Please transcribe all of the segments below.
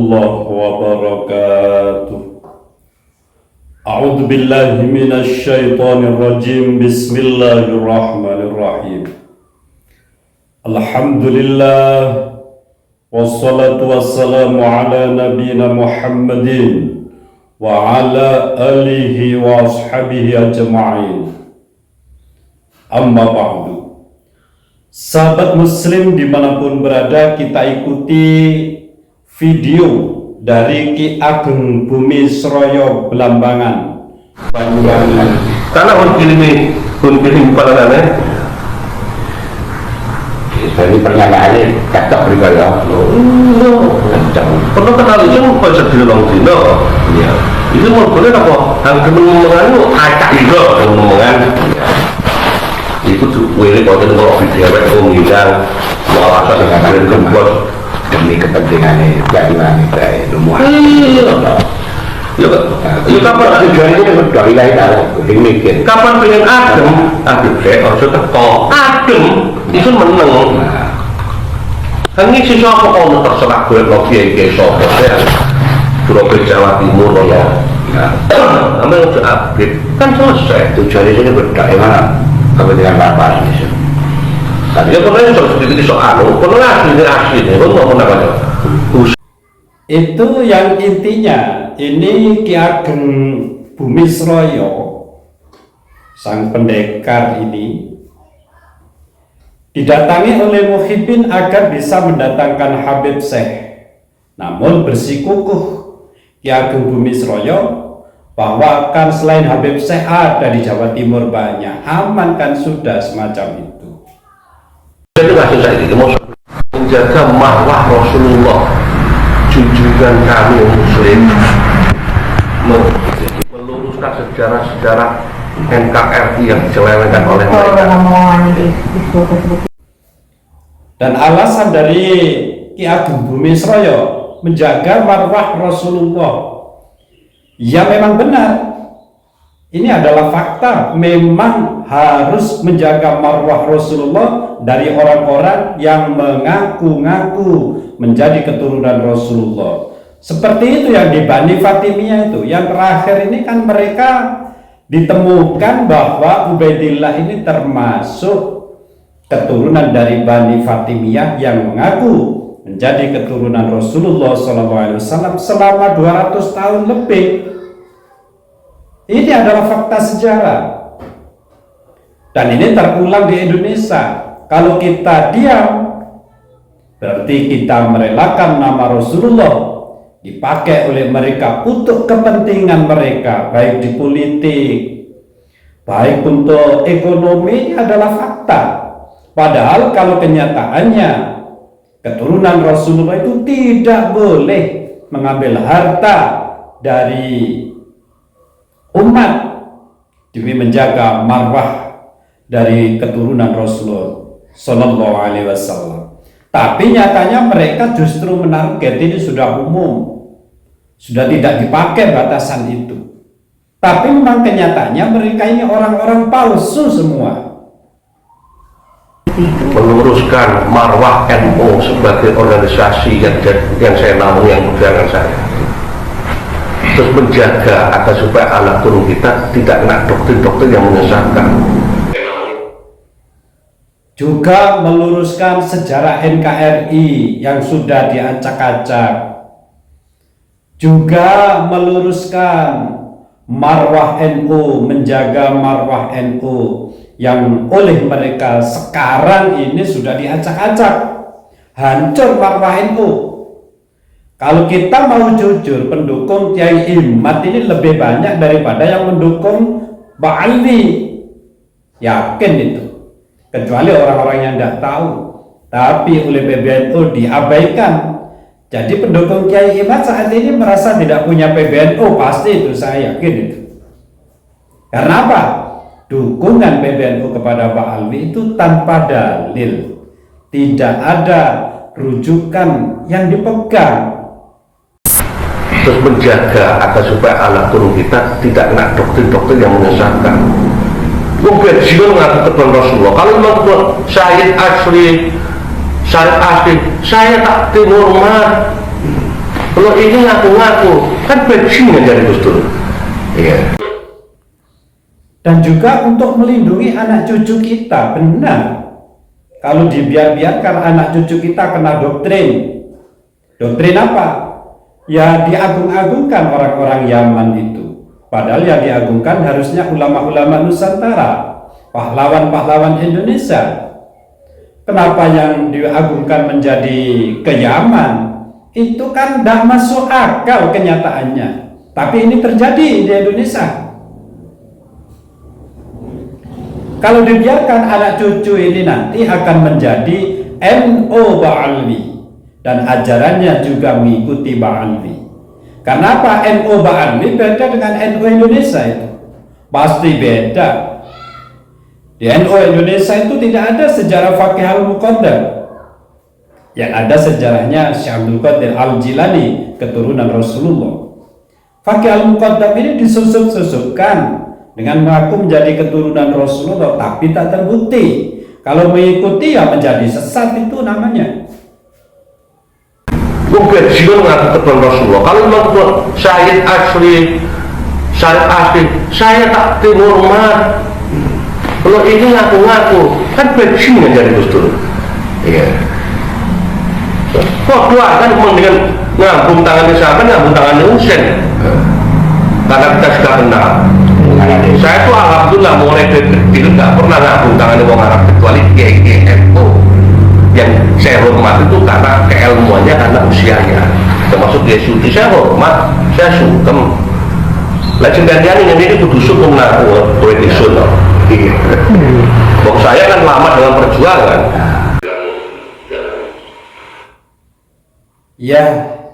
warahmatullahi wabarakatuh. A'udzu billahi minasy syaithanir rajim. Bismillahirrahmanirrahim. Alhamdulillah wassalatu wassalamu ala nabiyyina Muhammadin wa ala alihi wa ashabihi ajma'in. Amma ba'du. Sahabat muslim dimanapun berada, kita ikuti video dari Ki Ageng Bumisroyo Belambangan Banyuwangi. Karena kirim padangannya dari pernyataannya cocok juga ya. perlu kenal itu konsep di dalam dino ya itu mau boleh apa harus kemenangan itu acak juga kemenangan itu wili kalau kita kalau video menghidang wawasan dengan kebos demi kepentingannya jadinya kita ilmu ya kapan tujuannya itu dari lain mikir kapan pengen adem harus teko adem itu meneng hanya sisa apa kalau terserah gue lagi kayak sopo ya Pulau Jawa Timur ya ambil untuk update kan selesai tujuannya itu berdaya kepentingan apa ini ya pokoknya seperti soal pernah asli lo ngomong apa ya Itu yang intinya. Ini Ki Ageng Bumisroyo, sang pendekar ini didatangi oleh Muhyiddin agar bisa mendatangkan Habib Syekh. Namun bersikukuh Ki Ageng Bumisroyo bahwa kan selain Habib Syekh ada di Jawa Timur banyak, aman kan sudah semacam itu. Jadi nggak susah ini, mau menjaga marwah Rasulullah, junjungan kami muslim, meluruskan sejarah-sejarah NKRI yang diselewengkan oleh mereka. Dan alasan dari Ki Ageng Bumisroyo menjaga marwah Rasulullah, ya memang benar. Ini adalah fakta, memang harus menjaga marwah Rasulullah dari orang-orang yang mengaku-ngaku menjadi keturunan Rasulullah. Seperti itu yang di Bani Fatimiyah itu. Yang terakhir ini kan mereka ditemukan bahwa Ubaidillah ini termasuk keturunan dari Bani Fatimiyah yang mengaku menjadi keturunan Rasulullah SAW selama 200 tahun lebih. Ini adalah fakta sejarah. Dan ini terulang di Indonesia. Kalau kita diam, berarti kita merelakan nama Rasulullah dipakai oleh mereka untuk kepentingan mereka, baik di politik, baik untuk ekonomi. Ini adalah fakta. Padahal kalau kenyataannya keturunan Rasulullah itu tidak boleh mengambil harta dari umat demi menjaga marwah dari keturunan Rasulullah Sallallahu Alaihi Wasallam. Tapi nyatanya mereka justru menarget, ini sudah umum, sudah tidak dipakai batasan itu. Tapi memang kenyataannya mereka ini orang-orang palsu semua. Meluruskan marwah NU sebagai organisasi yang saya naungi, yang perjuangan saya. Terus menjaga agar supaya anak turun kita tidak kena doktrin-doktrin yang menyesatkan. Juga meluruskan sejarah NKRI yang sudah diacak-acak. Juga meluruskan marwah NU, menjaga marwah NU yang oleh mereka sekarang ini sudah diacak-acak. Hancur marwah NU. Kalau kita mau jujur, pendukung Kiai Imad ini lebih banyak daripada yang mendukung Mbak Alwi. Yakin itu. Kecuali orang-orang yang tidak tahu. Tapi oleh PBNU diabaikan. Jadi pendukung Kiai Imad saat ini merasa tidak punya PBNU. Pasti itu, saya yakin itu. Karena apa? Dukungan PBNU kepada Mbak Alwi itu tanpa dalil. Tidak ada rujukan yang dipegang. Terus menjaga agar supaya anak turun kita tidak kena doktrin-doktrin yang menyesatkan. Mungkin juga mengaku keturunan Rasulullah. Kalau memang Syahid asli, saya tak Timur Mar. Kalau ini ngaku-ngaku kan bajingan dari Gus Dur. Iya. Dan juga untuk melindungi anak cucu kita, benar. Kalau dibiarkan anak cucu kita kena doktrin. Doktrin apa? Ya diagung-agungkan orang-orang Yaman itu. Padahal yang diagungkan harusnya ulama-ulama Nusantara, pahlawan-pahlawan Indonesia. Kenapa yang diagungkan menjadi ke Yaman? Itu kan tidak masuk akal kenyataannya. Tapi ini terjadi di Indonesia. Kalau dibiarkan anak cucu ini nanti akan menjadi NO Ba'alwi dan ajarannya juga mengikuti Ba'alwi. Kenapa NO Ba'alwi beda dengan NO Indonesia itu? Pasti beda. Di NO Indonesia itu tidak ada sejarah Faqih Al-Muqaddam. Yang ada sejarahnya Syekh Abdul Qadir Al-Jilani, keturunan Rasulullah. Faqih Al-Muqaddam ini disusuk-susukkan dengan mengaku menjadi keturunan Rasulullah, tapi tak terbukti. Kalau mengikuti ya menjadi sesat, itu namanya. Bukan juga mengaku keturunan Rasulullah. Kalau memang syahid asli, saya tak terhormat. Kalau ini ngaku-ngaku kan bajingan dari Gus Dur. Iya. Kok dua kan dengan ngambung tangannya siapa, ngambung tangannya Husain. Karena kita sudah kenal. Saya tuh alhamdulillah mulai dari kecil nggak pernah ngambung tangannya orang Arab kecuali GGNU. Yang saya hormat itu karena keilmuannya, karena usianya. Termasuk dia Suti saya hormat, saya sungkem. Legendarian ini kudu sungkem aku boleh disun. Bok saya kan lama dalam perjuangan. Ya,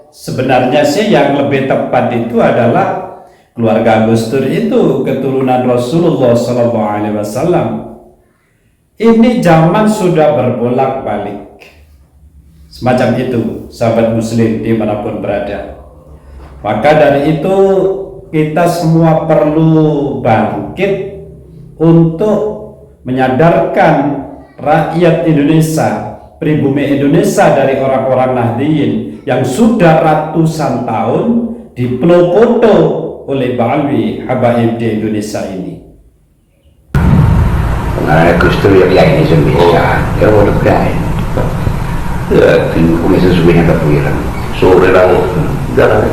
sebenarnya sih yang lebih tepat itu adalah keluarga Gus Dur itu keturunan Rasulullah SAW. Ini zaman sudah berbolak-balik. Semacam itu, sahabat muslim dimanapun berada. Maka dari itu kita semua perlu bangkit untuk menyadarkan rakyat Indonesia, pribumi Indonesia dari orang-orang Nahdliyin yang sudah ratusan tahun dipelopoto oleh Ba'alwi Habaib di Indonesia ini. Nah, Gus Dur yang lain itu bisa, ya mau dekai. Ya, punya sesuatu kepikiran. Sore lang, jangan.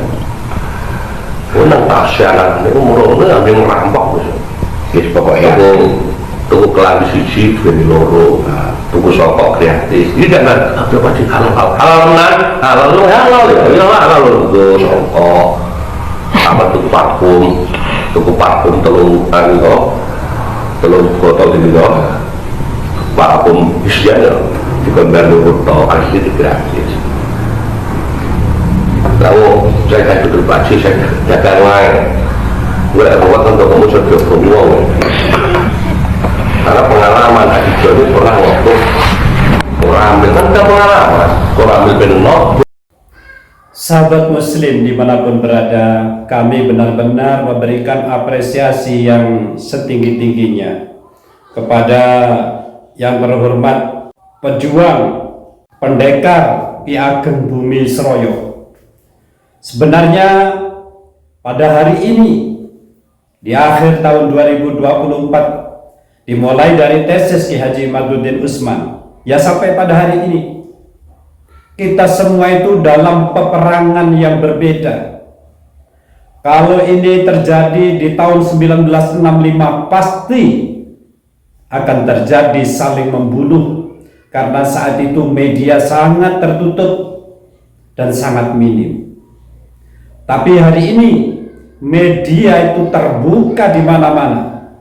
Unang tasyalan, itu murah ambil merampok. Jadi pokoknya tuku kelambi siji, dua loro, tuku sokok kreatif. Ini kan ada apa sih halal benar, halal tuku sokok, apa tuku parfum telung botol ini kok, parfum isiannya digambar dulu tau asli gratis. Lalu saya duduk baju, saya jaga lain. Gue buat untuk kamu sudah berumur. Karena pengalaman adik ini pernah waktu orang ambil kan pengalaman, orang ambil penok. Sahabat muslim dimanapun berada, kami benar-benar memberikan apresiasi yang setinggi-tingginya kepada yang terhormat pejuang pendekar Ki Ageng Bumi Sroyo. Sebenarnya pada hari ini, di akhir tahun 2024, dimulai dari tesis Ki Haji Madudin Usman, ya sampai pada hari ini, kita semua itu dalam peperangan yang berbeda. Kalau ini terjadi di tahun 1965, pasti akan terjadi saling membunuh, karena saat itu media sangat tertutup dan sangat minim. Tapi hari ini media itu terbuka di mana-mana.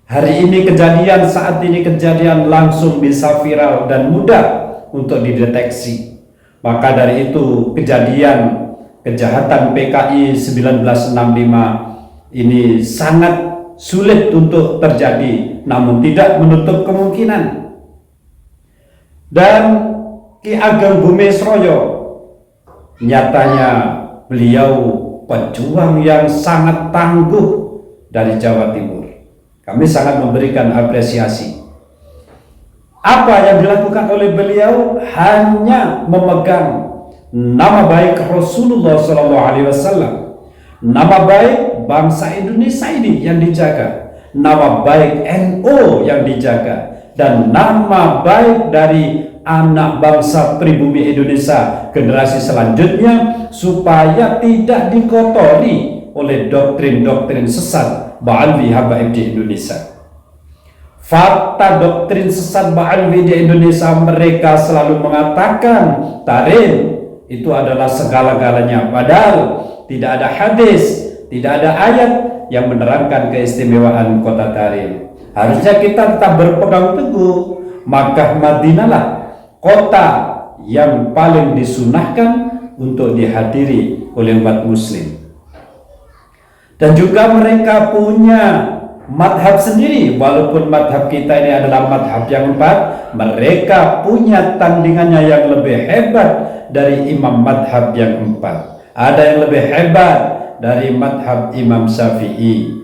Hari ini kejadian, saat ini kejadian langsung bisa viral dan mudah untuk dideteksi. Maka dari itu kejadian kejahatan PKI 1965 ini sangat sulit untuk terjadi, namun tidak menutup kemungkinan. Dan Ki Ageng Bumi Sroyo, nyatanya beliau pejuang yang sangat tangguh dari Jawa Timur. Kami sangat memberikan apresiasi. Apa yang dilakukan oleh beliau hanya memegang nama baik Rasulullah SAW, nama baik bangsa Indonesia ini yang dijaga, nama baik NU yang dijaga, dan nama baik dari anak bangsa pribumi Indonesia generasi selanjutnya supaya tidak dikotori oleh doktrin-doktrin sesat Ba'alwi Habaib di Indonesia. Fakta doktrin sesat Ba'alwi di Indonesia, mereka selalu mengatakan Tarim itu adalah segala-galanya, padahal tidak ada hadis, tidak ada ayat yang menerangkan keistimewaan kota Tarim. Harusnya kita tetap berpegang teguh Makkah Madinah lah kota yang paling disunahkan untuk dihadiri oleh umat muslim. Dan juga mereka punya madhab sendiri, walaupun madhab kita ini adalah madhab yang 4, mereka punya tandingannya yang lebih hebat dari imam madhab yang 4. Ada yang lebih hebat dari madhab Imam Syafi'i,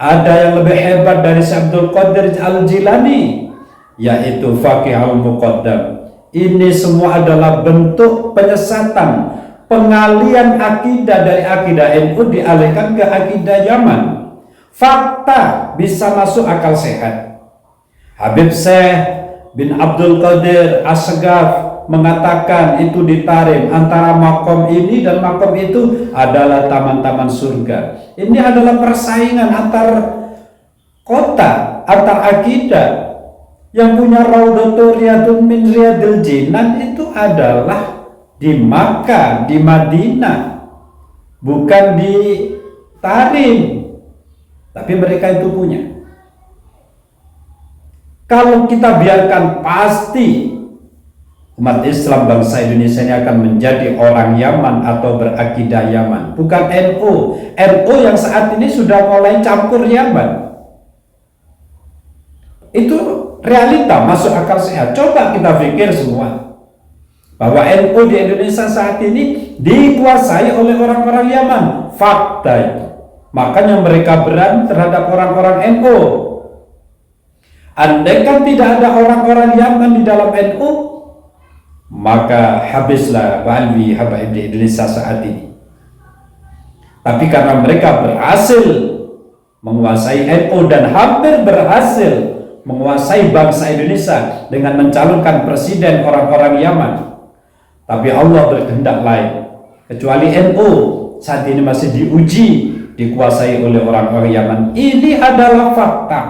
ada yang lebih hebat dari Syekh Abdul Qadir Al-Jilani, yaitu Faqih Al-Muqaddam. Ini semua adalah bentuk penyesatan, pengalian akidah dari akidah NU dialihkan ke akidah Yaman. Fakta bisa masuk akal sehat. Habib Syekh bin Abdul Qadir As-Segaf mengatakan itu di Tarim, antara makom ini dan makom itu adalah taman-taman surga. Ini adalah persaingan antar kota, antar akidah. Yang punya Raudhatu Riyadun min Riyadil Jinan itu adalah di Makkah, di Madinah, bukan di Tarim. Tapi mereka itu punya. Kalau kita biarkan, pasti umat Islam bangsa Indonesia ini akan menjadi orang Yaman atau berakidah Yaman, bukan NU. NU yang saat ini sudah mulai campur Yaman. Itu realita, masuk akal sehat. Coba kita pikir semua bahwa NU di Indonesia saat ini dikuasai oleh orang-orang Yaman. Fakta itu. Makanya mereka berani terhadap orang-orang NU. Andaikan tidak ada orang-orang Yaman di dalam NU, maka habislah Ba'alwi Habaib di Indonesia saat ini. Tapi karena mereka berhasil menguasai NU dan hampir berhasil menguasai bangsa Indonesia dengan mencalonkan presiden orang-orang Yaman, tapi Allah berkehendak lain. Kecuali NU saat ini masih diuji, dikuasai oleh orang-orang Yaman. Ini adalah fakta.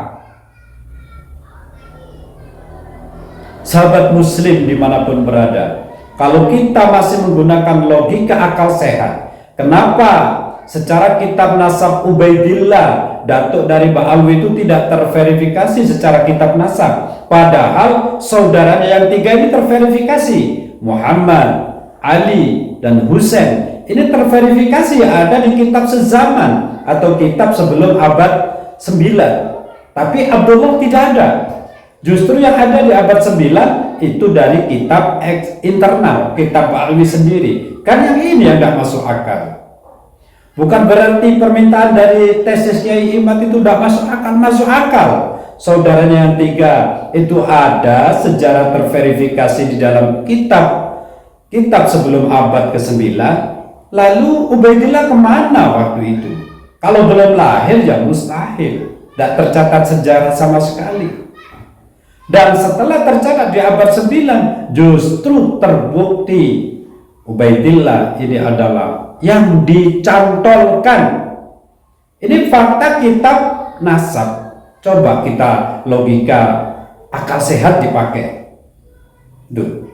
Sahabat muslim dimanapun berada, kalau kita masih menggunakan logika akal sehat, kenapa secara kitab nasab Ubaidillah, datuk dari Ba'alwi itu tidak terverifikasi secara kitab nasab, padahal saudaranya yang 3 ini terverifikasi, Muhammad, Ali, dan Husain. Ini terverifikasi, ada di kitab sezaman atau kitab sebelum abad 9. Tapi Abdullah tidak ada. Justru yang ada di abad 9 itu dari kitab internal, kitab Ba'alwi sendiri. Kan yang ini yang tidak masuk akal. Bukan berarti permintaan dari tesis Kiai Imad itu tidak masuk akal, masuk akal. Saudaranya yang 3 itu ada sejarah terverifikasi di dalam kitab sebelum abad ke-9. Lalu Ubaidillah kemana waktu itu? Kalau belum lahir ya mustahil, tidak tercatat sejarah sama sekali. Dan setelah tercatat di abad 9, justru terbukti Ubaidillah ini adalah yang dicantolkan. Ini fakta kitab nasab. Coba kita logika akal sehat dipakai. Duh.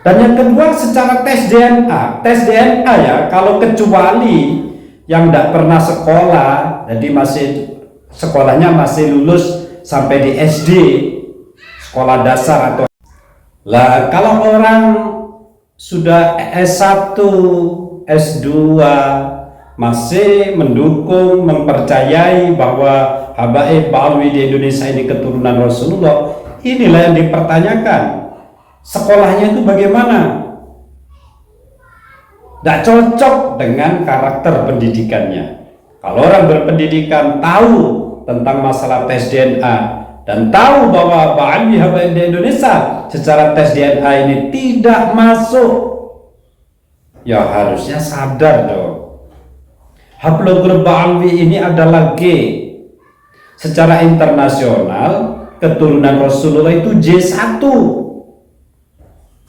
Dan yang kedua secara tes DNA. Tes DNA ya, kalau kecuali yang tidak pernah sekolah, jadi masih sekolahnya masih lulus sampai di SD, sekolah dasar atau lah, kalau orang sudah S1, S2 masih mendukung, mempercayai bahwa Habaib Ba'alwi di Indonesia ini keturunan Rasulullah, inilah yang dipertanyakan. Sekolahnya itu bagaimana? Tidak cocok dengan karakter pendidikannya. Kalau orang berpendidikan tahu tentang masalah tes DNA dan tahu bahwa Ba'alwi Habaib di Indonesia secara tes DNA ini tidak masuk Ya harusnya sadar dong. Hablogroup Alwi ini adalah G. Secara internasional keturunan Rasulullah itu J1.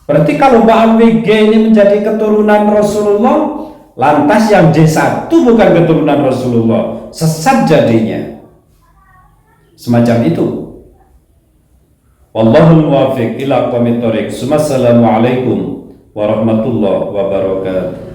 Berarti kalau Alwi G ini menjadi keturunan Rasulullah, lantas yang J1 bukan keturunan Rasulullah, sesat jadinya. Semacam itu. Wallahul muwaffiq ila aqwamit thoriq. Assalamualaikum warahmatullahi wabarakatuh.